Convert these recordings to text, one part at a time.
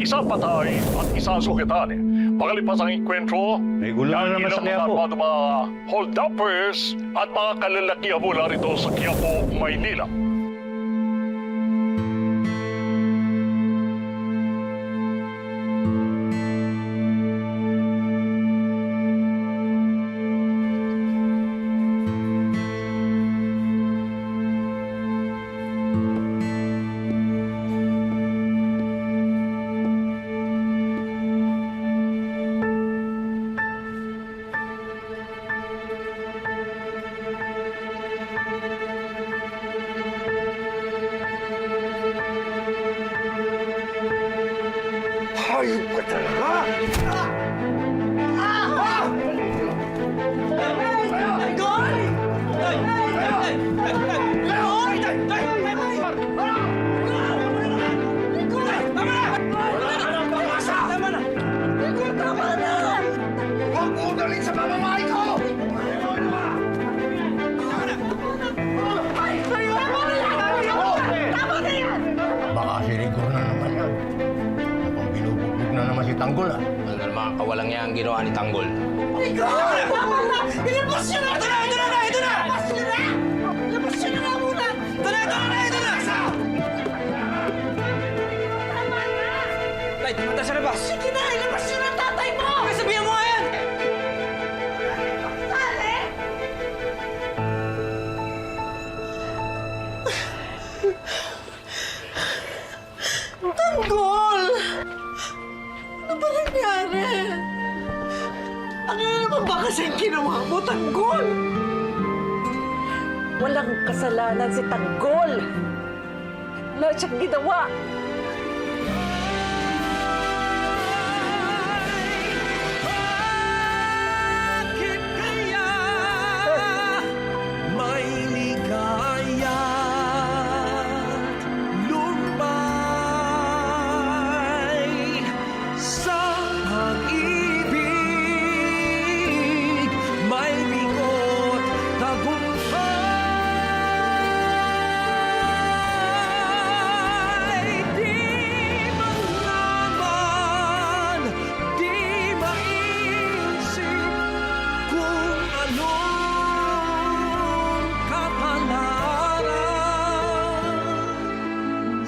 isa patay at isa sugitan. Pagalipas ang enkwentro, May gulo na naman sa Quiapo. mga hold-uppers at mga kalalakihan mula rito sa Quiapo, Maynila. Hayop ka talaga! Huwag mo unalit sa mamamahay ko! Baka si Rigor na naman yan. Mukhang binubugbog na naman si Tanggol, ah. Ano mga kawalang niya ang ginawa ni Tanggol? Tama na! Ilabas nyo na! Ito na! Ito na! Ito na! Ilabas nyo na! Ilabas nyo na nga muna! Ito na! Ito na! Ito na! Tama na! Tay, tumunta sa labas! Sige na! Ilabas nyo na tatay mo! Ay, sabihan mo nga yan! Ale! Tanggol! Ano ba nangyari? Ano na naman ba kasing ginawa mo, Tanggol? Walang kasalanan si Tanggol. Wala siyang ginawa. Bakit kaya may ligaya lumbay sa pag-ibig? May bigot tagumpay. Di malaman, di maisip kung anong kapalaran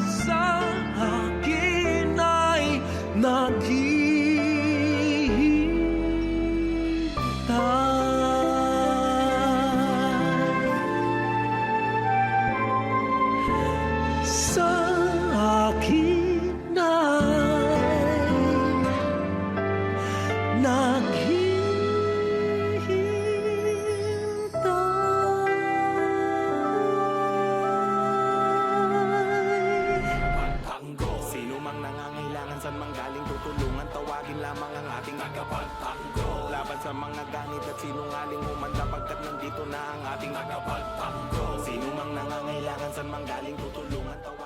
sa akin ay naghihintay. Sa akin ay naghihintay. Sino mang nangangailangan saan mang galing tutulungan, tawagin lamang ang ating tagapagtanggol. Laban sa mga ganit at sinungaling humanda pagkat nandito na ang ating tagapagtanggol. Sino mang nangangailangan saan mang galing tutulungan, tawagin